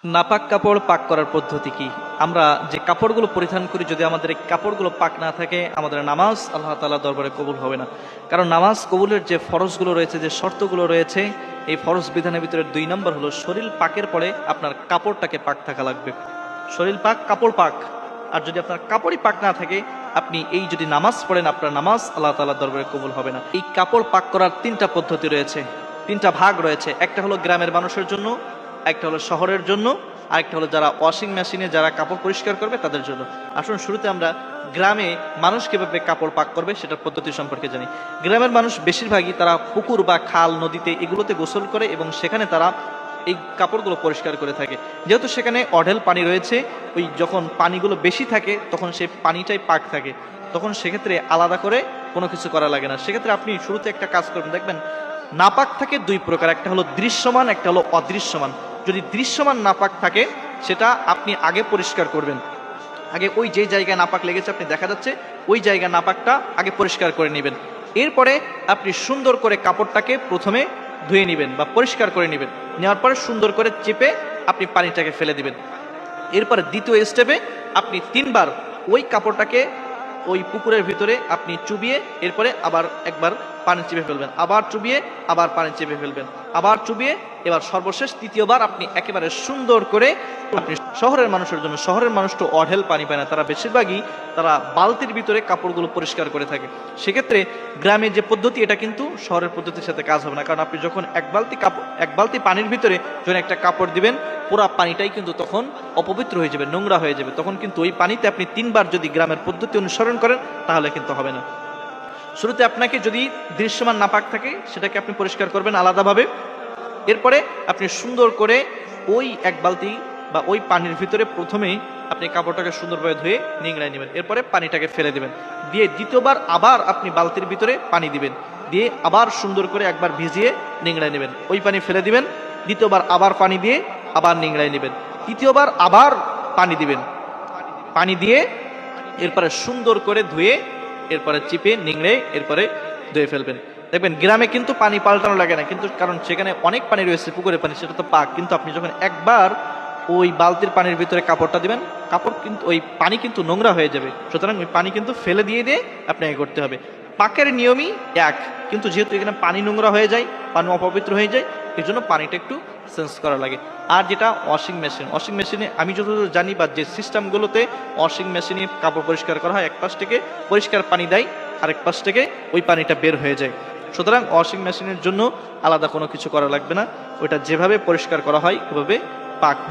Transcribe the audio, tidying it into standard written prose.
নাপাক কাপড় পাক করার পদ্ধতি কি? আমরা যে কাপড়গুলো পরিধান করি, যদি আমাদের এই কাপড়গুলো পাক না থাকে, আমাদের নামাজ আল্লাহ তাআলা দরবারে কবুল হবে না। কারণ নামাজ কবুলের যে ফরজগুলো রয়েছে, যে শর্তগুলো রয়েছে, এই ফরজ বিধানের ভিতরে 2 নম্বর হলো শরীর পাকের পরে আপনার কাপড়টাকে পাক থাকা লাগবে। শরীর পাক, কাপড় পাক। আর যদি আপনার কাপড়ই পাক না থাকে, আপনি এই যদি নামাজ পড়েন, আপনার নামাজ আল্লাহ তাআলার দরবারে কবুল হবে না। এই কাপড় পাক করার 3টা পদ্ধতি রয়েছে, 3টা ভাগ রয়েছে। একটা হলো গ্রামের মানুষের জন্য, একটা হলো শহরের জন্য, আরেকটা হলো যারা ওয়াশিং মেশিনে যারা কাপড় পরিষ্কার করবে তাদের জন্য। আসুন শুরুতে আমরা গ্রামে মানুষ কিভাবে কাপড় পাক করবে সেটার পদ্ধতি সম্পর্কে জানি। গ্রামের মানুষ বেশিরভাগই তারা পুকুর বা খাল, নদীতে এগুলোতে গোসল করে এবং সেখানে তারা এই কাপড়গুলো পরিষ্কার করে থাকে। যেহেতু সেখানে অঢেল পানি রয়েছে, ওই যখন পানিগুলো বেশি থাকে তখন সেই পানিটাই পাক থাকে, তখন সেক্ষেত্রে আলাদা করে কোনো কিছু করা লাগে না। সেক্ষেত্রে আপনি শুরুতে একটা কাজ করবেন, দেখবেন নাপাক থাকে 2 প্রকার, একটা হলো দৃশ্যমান, একটা হলো অদৃশ্যমান। যদি দৃশ্যমান নাপাক থাকে সেটা আপনি আগে পরিষ্কার করবেন। আগে ওই যে জায়গায় নাপাক লেগেছে আপনি দেখা যাচ্ছে ওই জায়গায় নাপাকটা আগে পরিষ্কার করে নেবেন। এরপরে আপনি সুন্দর করে কাপড়টাকে প্রথমে ধুয়ে নেবেন বা পরিষ্কার করে নেবেন। নেওয়ার পরে সুন্দর করে চেপে আপনি পানিটাকে ফেলে দিবেন। এরপরে দ্বিতীয় স্টেপে আপনি 3 বার ওই কাপড়টাকে ওই পুকুরের ভিতরে আপনি চুবিয়ে এরপরে আবার একবার পানি চেপে ফেলবেন, আবার চুবিয়ে আবার পানি চেপে ফেলবেন, আবার চুবিয়ে, এবার সর্বশেষ 3য়বার আপনি একেবারে সুন্দর করে আপনি শহরের মানুষের জন্য, শহরের মানুষ তো অঢেল পানি পায় না, তারা বেশিরভাগই তারা বালতির ভিতরে কাপড়গুলো পরিষ্কার করে থাকে। সেক্ষেত্রে গ্রামে যে পদ্ধতি, এটা কিন্তু শহরের পদ্ধতির সাথে কাজ হবে না। কারণ আপনি যখন এক বালতি পানির ভিতরে যখন একটা কাপড় দিবেন, পুরা পানিটাই কিন্তু তখন অপবিত্র হয়ে যাবে, নোংরা হয়ে যাবে। তখন কিন্তু ওই পানিতে আপনি 3 বার যদি গ্রামের পদ্ধতি অনুসরণ করেন তাহলে কিন্তু হবে না। শুরুতে আপনাকে যদি দৃশ্যমান নাপাক থাকে সেটাকে আপনি পরিষ্কার করবেন আলাদাভাবে। এরপরে আপনি সুন্দর করে ওই 1 বালতি বা ওই পানির ভিতরে প্রথমেই আপনি কাপড়টাকে সুন্দরভাবে ধুয়ে নিংড়ায় নেবেন। এরপরে পানিটাকে ফেলে দেবেন, দিয়ে 2য়বার আবার আপনি বালতির ভিতরে পানি দিবেন, দিয়ে আবার সুন্দর করে একবার ভিজিয়ে নিংড়ায় নেবেন, ওই পানি ফেলে দিবেন। 2য়বার আবার পানি দিয়ে আবার নিংড়ায় নেবেন। 3য়বার আবার পানি দিবেন, পানি দিয়ে এরপরে সুন্দর করে ধুয়ে এরপরে চিপে নিংড়ে এরপরে ধুয়ে ফেলবেন। দেখবেন গ্রামে কিন্তু পানি পাল্টানো লাগে না, কিন্তু কারণ সেখানে অনেক পানি রয়েছে, পুকুরের পানি, সেটা তো পাক। কিন্তু আপনি যখন একবার ওই বালতির পানির ভিতরে কাপড়টা দিবেন, কাপড় কিন্তু ওই পানি কিন্তু নোংরা হয়ে যাবে, সুতরাং ওই পানি কিন্তু ফেলে দিয়ে আপনাকে করতে হবে। পাকের নিয়মই এক, কিন্তু যেহেতু এখানে পানি নোংরা হয়ে যায়, পানি অপবিত্র হয়ে যায়, এই জন্য পানিটা একটু চেঞ্জ করা লাগে। আর যেটা ওয়াশিং মেশিন, ওয়াশিং মেশিনে আমি যতদূর জানি বা যে সিস্টেমগুলোতে ওয়াশিং মেশিনে কাপড় পরিষ্কার করা হয়, এক পাশ থেকে পরিষ্কার পানি দেয়, আরেক পাশ থেকে ওই পানিটা বের হয়ে যায়। সুতরাং ওয়াশিং মেশিনের জন্য আলাদা কোনো কিছু করা লাগবে না, ওইটা যেভাবে পরিষ্কার করা হয় ওভাবে পাক হয়ে